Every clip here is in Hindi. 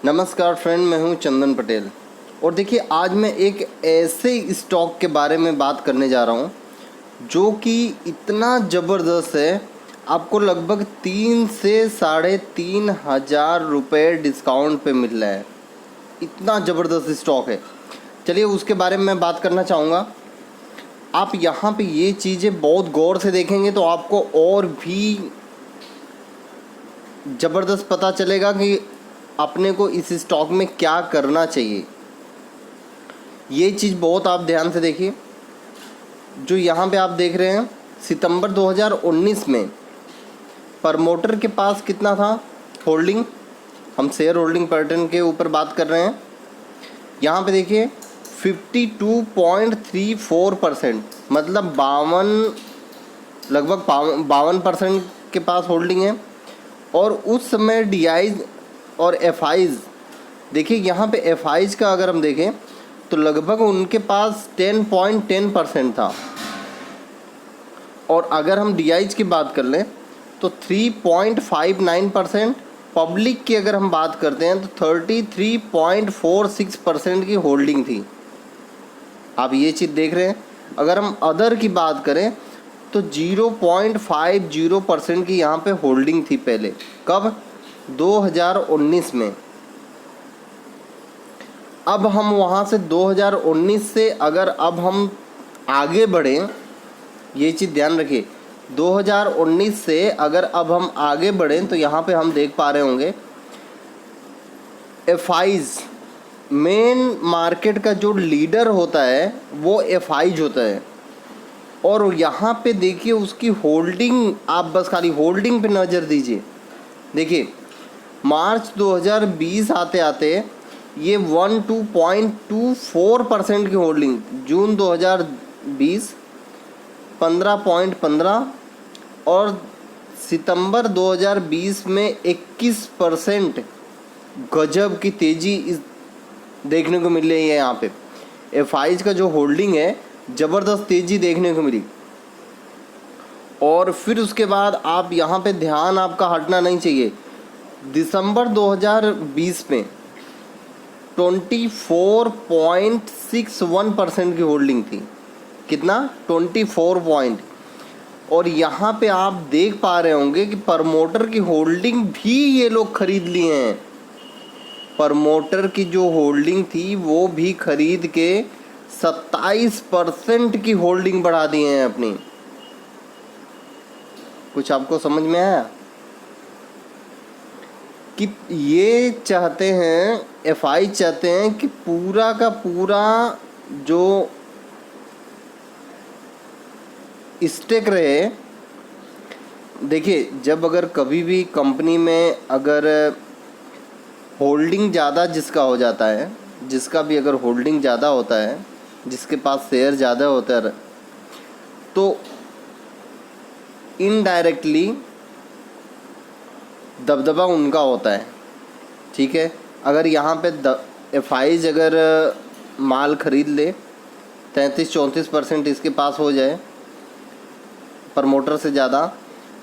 नमस्कार फ्रेंड, मैं हूं चंदन पटेल। और देखिए, आज मैं एक ऐसे स्टॉक के बारे में बात करने जा रहा हूं जो कि इतना ज़बरदस्त है। आपको लगभग 3 से ₹3,500 डिस्काउंट पे मिल रहा है। इतना ज़बरदस्त स्टॉक है। चलिए उसके बारे में मैं बात करना चाहूँगा। आप यहाँ पे ये चीज़ें बहुत गौर से देखेंगे तो आपको और भी ज़बरदस्त पता चलेगा कि अपने को इस स्टॉक में क्या करना चाहिए। ये चीज़ बहुत आप ध्यान से देखिए। जो यहाँ पे आप देख रहे हैं, सितंबर 2019 में प्रमोटर के पास कितना था होल्डिंग। हम शेयर होल्डिंग पैटर्न के ऊपर बात कर रहे हैं। यहाँ पे देखिए 52.34%, मतलब लगभग 52% के पास होल्डिंग है। और उस समय डीआईज और एफआईज, देखिए यहाँ पे एफआईज का अगर हम देखें तो लगभग उनके पास 10.10% था। और अगर हम डीआईज की बात कर लें तो 3.59%। पब्लिक की अगर हम बात करते हैं तो 33.46% की होल्डिंग थी। आप ये चीज़ देख रहे हैं। अगर हम अदर की बात करें तो 0.50% की यहाँ पे होल्डिंग थी पहले। कब? 2019 में। अब हम वहाँ से 2019 से अगर अब हम आगे बढ़ें, ये चीज़ ध्यान रखिए, 2019 से अगर अब हम आगे बढ़ें तो यहाँ पे हम देख पा रहे होंगे एफआईज, मेन मार्केट का जो लीडर होता है वो एफआईज होता है। और यहाँ पे देखिए उसकी होल्डिंग, आप बस खाली होल्डिंग पे नज़र दीजिए। देखिए मार्च 2020 आते आते ये 12.24% की होल्डिंग, जून 2020 15.15 और सितंबर 2020 में 21% गजब की तेज़ी इस देखने को मिल रही है। यहाँ पे एफआईज का जो होल्डिंग है ज़बरदस्त तेज़ी देखने को मिली। और फिर उसके बाद आप यहाँ पे ध्यान आपका हटना नहीं चाहिए। दिसंबर 2020 में 24.61% की होल्डिंग थी। कितना? 24 पॉइंट। और यहाँ पे आप देख पा रहे होंगे कि प्रमोटर की होल्डिंग भी ये लोग खरीद लिए हैं। प्रमोटर की जो होल्डिंग थी वो भी खरीद के 27% की होल्डिंग बढ़ा दी हैं अपनी। कुछ आपको समझ में आया कि ये चाहते हैं, एफआई चाहते हैं कि पूरा का पूरा जो स्टेक रहे। देखिए, जब अगर कभी भी कंपनी में अगर होल्डिंग ज़्यादा जिसका हो जाता है, जिसका भी अगर होल्डिंग ज़्यादा होता है, जिसके पास शेयर ज़्यादा होता है, तो इनडायरेक्टली दबदबा उनका होता है। ठीक है, अगर यहाँ पे एफआईज अगर माल खरीद ले, 33-34% इसके पास हो जाए प्रमोटर से ज़्यादा,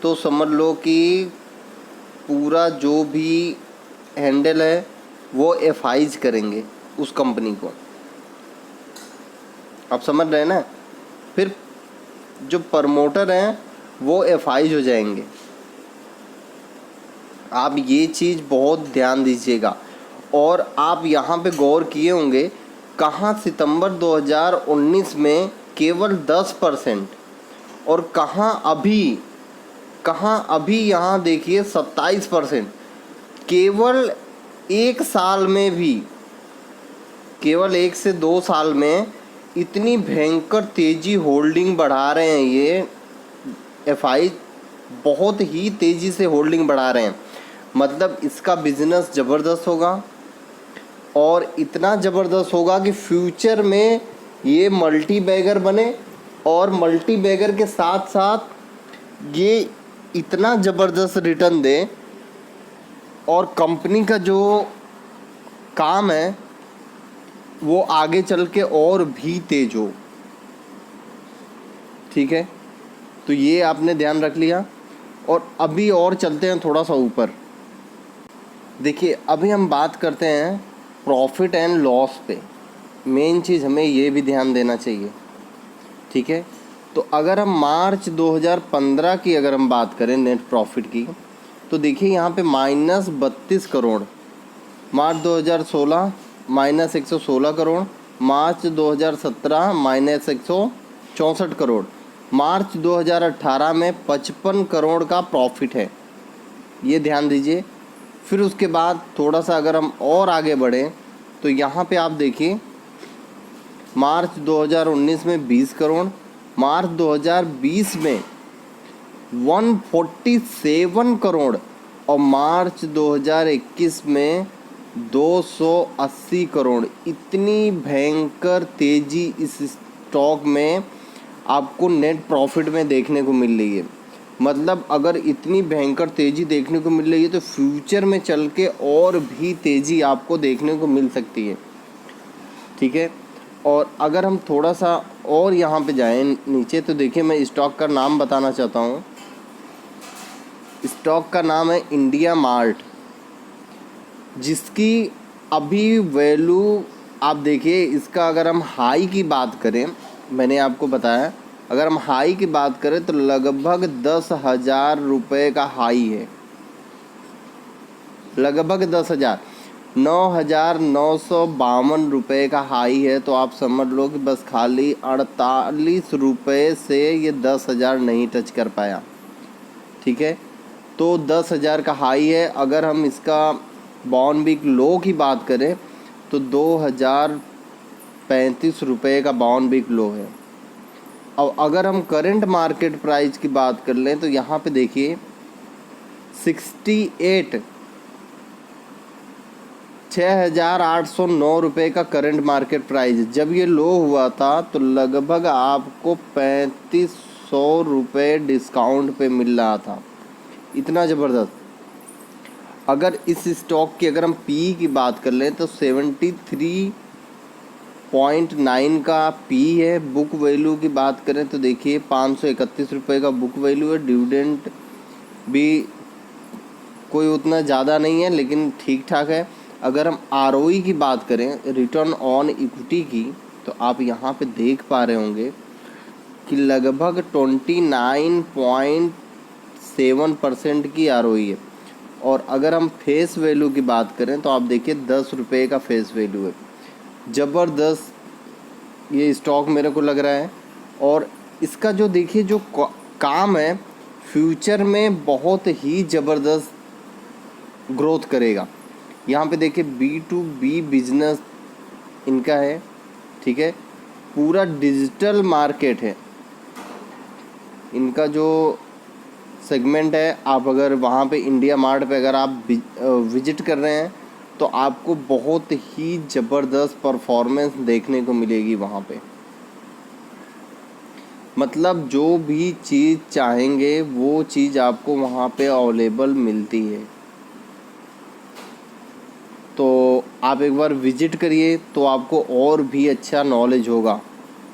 तो समझ लो कि पूरा जो भी हैंडल है वो एफआईज करेंगे उस कंपनी को। आप समझ रहे हैं ना? फिर जो प्रमोटर हैं वो एफआईज हो जाएंगे। आप ये चीज़ बहुत ध्यान दीजिएगा। और आप यहाँ पे गौर किए होंगे, कहाँ सितंबर 2019 में केवल 10% और कहाँ अभी यहाँ देखिए 27%। केवल एक साल में भी, केवल 1 से 2 साल में इतनी भयंकर तेज़ी होल्डिंग बढ़ा रहे हैं। ये एफआई बहुत ही तेज़ी से होल्डिंग बढ़ा रहे हैं। मतलब इसका बिजनेस ज़बरदस्त होगा। और इतना ज़बरदस्त होगा कि फ्यूचर में ये मल्टी बैगर बने। और मल्टी बैगर के साथ साथ ये इतना ज़बरदस्त रिटर्न दे। और कंपनी का जो काम है वो आगे चल के और भी तेज हो। ठीक है, तो ये आपने ध्यान रख लिया। और अभी और चलते हैं थोड़ा सा ऊपर। देखिए अभी हम बात करते हैं प्रॉफिट एंड लॉस पे। मेन चीज़ हमें ये भी ध्यान देना चाहिए, ठीक है। तो अगर हम मार्च 2015 की अगर हम बात करें नेट प्रॉफिट की, तो देखिए यहाँ पे -32 करोड़, मार्च 2016 -116 करोड़, मार्च 2017 -164 करोड़, मार्च 2018 में 55 करोड़ का प्रॉफिट है, ये ध्यान दीजिए। फिर उसके बाद थोड़ा सा अगर हम और आगे बढ़ें तो यहाँ पे आप देखिए मार्च 2019 में 20 करोड़, मार्च 2020 में 147 करोड़ और मार्च 2021 में 280 करोड़। इतनी भयंकर तेज़ी इस स्टॉक में आपको नेट प्रॉफिट में देखने को मिल रही है। मतलब अगर इतनी भयंकर तेज़ी देखने को मिल रही है तो फ्यूचर में चल के और भी तेज़ी आपको देखने को मिल सकती है, ठीक है। और अगर हम थोड़ा सा और यहाँ पे जाएं नीचे तो देखिए मैं स्टॉक का नाम बताना चाहता हूँ। स्टॉक का नाम है इंडिया मार्ट, जिसकी अभी वैल्यू आप देखिए, इसका अगर हम हाई की बात करें, मैंने आपको बताया अगर हम हाई की बात करें तो लगभग 10,000 रुपये का हाई है, लगभग 10,000, 9,952 रुपये का हाई है। तो आप समझ लो कि बस खाली 48 रुपये से ये 10,000 नहीं टच कर पाया, ठीक है। तो 10,000 का हाई है। अगर हम इसका बॉन्ड वीक लो की बात करें तो 2,035 रुपये का बॉन्ड वीक लो है। अब अगर हम करंट मार्केट प्राइस की बात कर लें तो यहाँ पे देखिए 6,809 रुपये का करंट मार्केट प्राइस। जब ये लो हुआ था तो लगभग आपको 3,500 रुपये डिस्काउंट पे मिल रहा था, इतना ज़बरदस्त। अगर इस स्टॉक की अगर हम पी की बात कर लें तो 73.9 का पी है। बुक वैल्यू की बात करें तो देखिए 531 रुपये का बुक वैल्यू है। डिविडेंड भी कोई उतना ज़्यादा नहीं है लेकिन ठीक ठाक है। अगर हम आरओई की बात करें, रिटर्न ऑन इक्विटी की, तो आप यहाँ पे देख पा रहे होंगे कि लगभग 29.7% की आरओई है। और अगर हम फेस वैल्यू की बात करें तो आप देखिए 10 रुपये का फेस वैल्यू है। ज़बरदस्त ये स्टॉक मेरे को लग रहा है। और इसका जो देखिए जो काम है फ्यूचर में बहुत ही ज़बरदस्त ग्रोथ करेगा। यहाँ पे देखिए B2B बिजनेस इनका है, ठीक है। पूरा डिजिटल मार्केट है इनका जो सेगमेंट है। आप अगर वहाँ पे इंडिया मार्ट पे अगर आप विजिट कर रहे हैं तो आपको बहुत ही ज़बरदस्त परफॉर्मेंस देखने को मिलेगी वहाँ पे। मतलब जो भी चीज़ चाहेंगे वो चीज़ आपको वहाँ पे अवेलेबल मिलती है। तो आप एक बार विजिट करिए तो आपको और भी अच्छा नॉलेज होगा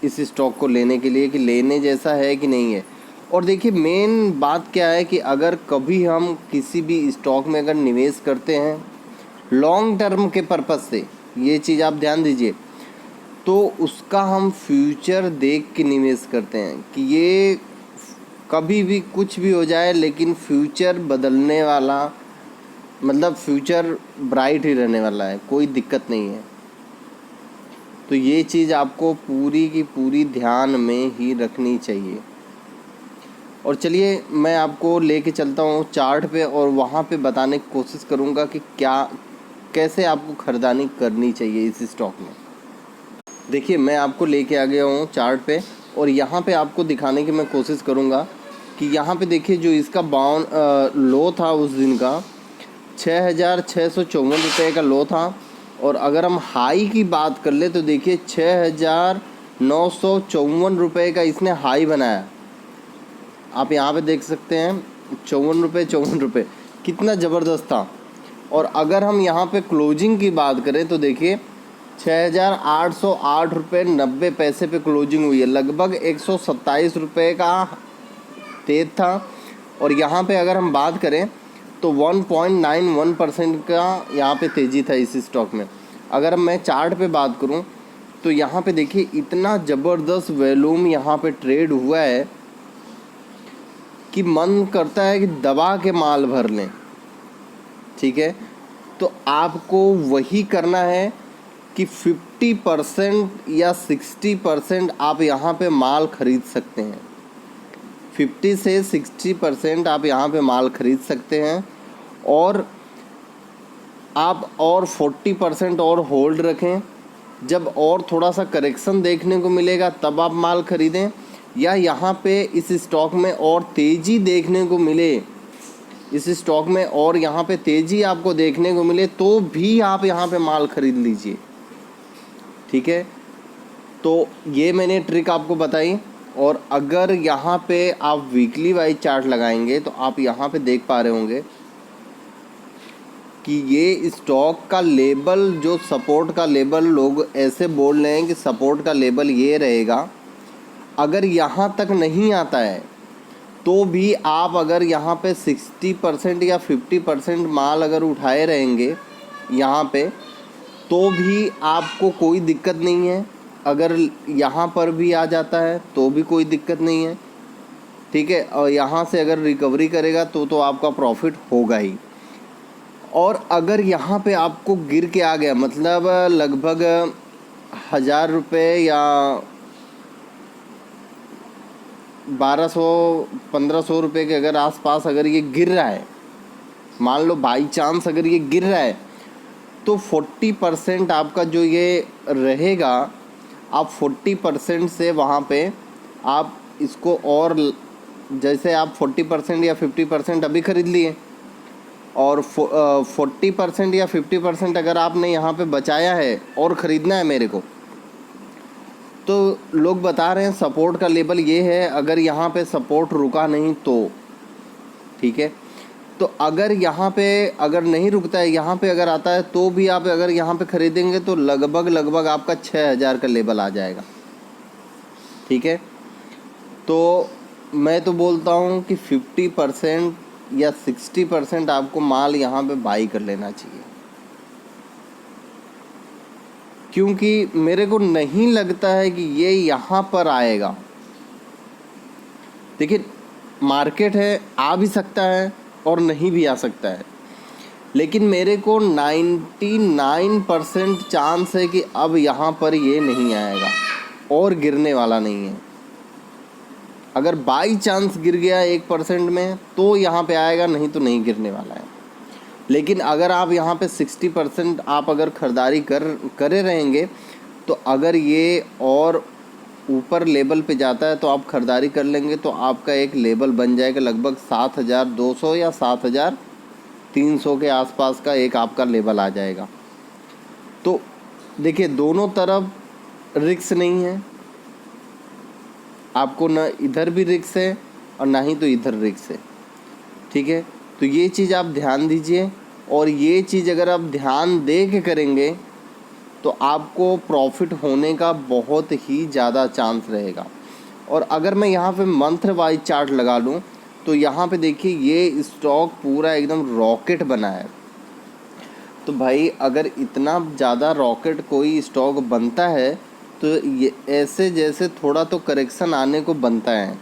इस स्टॉक को लेने के लिए कि लेने जैसा है कि नहीं है। और देखिए मेन बात क्या है कि अगर कभी हम किसी भी स्टॉक में अगर निवेश करते हैं लॉन्ग टर्म के पर्पज़ से, ये चीज़ आप ध्यान दीजिए, तो उसका हम फ्यूचर देख के निवेश करते हैं कि ये कभी भी कुछ भी हो जाए लेकिन फ्यूचर बदलने वाला, मतलब फ्यूचर ब्राइट ही रहने वाला है, कोई दिक्कत नहीं है। तो ये चीज़ आपको पूरी की पूरी ध्यान में ही रखनी चाहिए। और चलिए मैं आपको लेके चलता हूँ चार्ट पे और वहाँ पे बताने की कोशिश करूँगा कि कैसे आपको खरीदारी करनी चाहिए इस स्टॉक में। देखिए मैं आपको लेके आ गया हूँ चार्ट पे और यहाँ पे आपको दिखाने की मैं कोशिश करूँगा कि यहाँ पे देखिए जो इसका लो था उस दिन का 6,654 रुपये का लो था। और अगर हम हाई की बात कर ले तो देखिए 6,954 रुपये का इसने हाई बनाया। आप यहाँ पे देख सकते हैं 54 रुपये कितना ज़बरदस्त था। और अगर हम यहाँ पे क्लोजिंग की बात करें तो देखिए 6,808 रुपये 90 पैसे पे क्लोजिंग हुई है। लगभग 127 रुपये का तेज था। और यहाँ पे अगर हम बात करें तो 1.91% का यहाँ पे तेज़ी था इस स्टॉक में। अगर मैं चार्ट पे बात करूँ तो यहाँ पे देखिए इतना ज़बरदस्त वॉल्यूम यहाँ पे ट्रेड हुआ है कि मन करता है कि दबा के माल भर लें। ठीक है, तो आपको वही करना है कि 50% या 60% आप यहाँ पे माल खरीद सकते हैं। 50 से 60% आप यहाँ पे माल खरीद सकते हैं और आप और 40% और होल्ड रखें। जब और थोड़ा सा करेक्शन देखने को मिलेगा तब आप माल खरीदें, या यहाँ पे इस स्टॉक में और तेज़ी देखने को मिले, इस स्टॉक में और यहाँ पे तेज़ी आपको देखने को मिले तो भी आप यहाँ पे माल खरीद लीजिए। ठीक है, तो ये मैंने ट्रिक आपको बताई। और अगर यहाँ पे आप वीकली वाइज चार्ट लगाएंगे तो आप यहाँ पे देख पा रहे होंगे कि ये स्टॉक का लेवल, जो सपोर्ट का लेवल लोग ऐसे बोल रहे हैं कि सपोर्ट का लेवल ये रहेगा। अगर यहाँ तक नहीं आता है तो भी आप अगर यहाँ पे 60% या 50% माल अगर उठाए रहेंगे यहाँ पे तो भी आपको कोई दिक्कत नहीं है। अगर यहाँ पर भी आ जाता है तो भी कोई दिक्कत नहीं है। ठीक है, और यहाँ से अगर रिकवरी करेगा तो आपका प्रॉफिट होगा ही। और अगर यहाँ पे आपको गिर के आ गया, मतलब लगभग 1000 रुपये या 1200-1500 रुपये के अगर आसपास अगर ये गिर रहा है, मान लो बाई चांस अगर ये गिर रहा है, तो 40% आपका जो ये रहेगा, आप 40% से वहाँ पे आप इसको और, जैसे आप 40% या 50% अभी ख़रीद लिए और 40% या 50% अगर आपने यहाँ पे बचाया है और ख़रीदना है मेरे को, तो लोग बता रहे हैं सपोर्ट का लेवल ये है। अगर यहाँ पे सपोर्ट रुका नहीं तो ठीक है, तो अगर यहाँ पे अगर नहीं रुकता है, यहाँ पे अगर आता है तो भी आप अगर यहाँ पे ख़रीदेंगे तो लगभग आपका 6000 का लेवल आ जाएगा। ठीक है, तो मैं तो बोलता हूँ कि 50% या 60% आपको माल यहाँ पे बाई कर लेना चाहिए, क्योंकि मेरे को नहीं लगता है कि ये यहाँ पर आएगा। देखिए मार्केट है, आ भी सकता है और नहीं भी आ सकता है, लेकिन मेरे को 99% चांस है कि अब यहाँ पर ये नहीं आएगा और गिरने वाला नहीं है। अगर बाई चांस गिर गया 1% में तो यहाँ पे आएगा, नहीं तो नहीं गिरने वाला है। लेकिन अगर आप यहाँ पे 60% आप अगर ख़रीदारी करे रहेंगे तो अगर ये और ऊपर लेवल पे जाता है तो आप ख़रीदारी कर लेंगे तो आपका एक लेवल बन जाएगा लगभग 7200 या 7300 के आसपास का एक आपका लेवल आ जाएगा। तो देखिए दोनों तरफ रिस्क नहीं है, आपको न इधर भी रिस्क है और ना ही तो इधर रिस्क है। ठीक है, तो ये चीज़ आप ध्यान दीजिए, और ये चीज़ अगर आप ध्यान दे के करेंगे तो आपको प्रॉफिट होने का बहुत ही ज़्यादा चांस रहेगा। और अगर मैं यहाँ पे मंथ वाइज चार्ट लगा लूँ तो यहाँ पे देखिए ये स्टॉक पूरा एकदम रॉकेट बना है। तो भाई अगर इतना ज़्यादा रॉकेट कोई स्टॉक बनता है तो ये ऐसे जैसे थोड़ा तो करेक्शन आने को बनता है।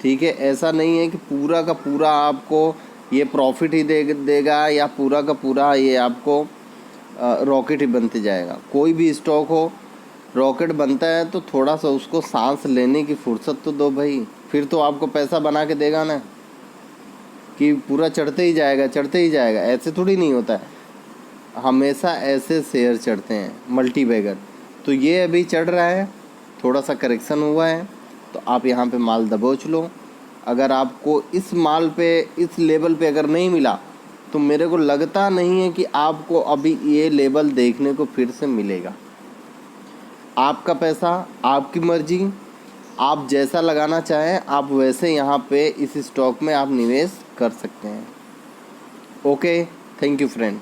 ठीक है, ऐसा नहीं है कि पूरा का पूरा आपको ये प्रॉफिट ही देगा या पूरा का पूरा ये आपको रॉकेट ही बनते जाएगा। कोई भी स्टॉक हो रॉकेट बनता है तो थोड़ा सा उसको सांस लेने की फुर्सत तो दो भाई, फिर तो आपको पैसा बना के देगा ना कि पूरा चढ़ते ही जाएगा चढ़ते ही जाएगा। ऐसे थोड़ी नहीं होता है, हमेशा ऐसे शेयर चढ़ते हैं मल्टी बैगर। तो ये अभी चढ़ रहा है, थोड़ा सा करेक्शन हुआ है तो आप यहाँ पे माल दबोच लो। अगर आपको इस माल पे इस लेवल पे अगर नहीं मिला तो मेरे को लगता नहीं है कि आपको अभी ये लेवल देखने को फिर से मिलेगा। आपका पैसा, आपकी मर्जी, आप जैसा लगाना चाहें आप वैसे यहाँ पे इस स्टॉक में आप निवेश कर सकते हैं। Okay, thank you friend.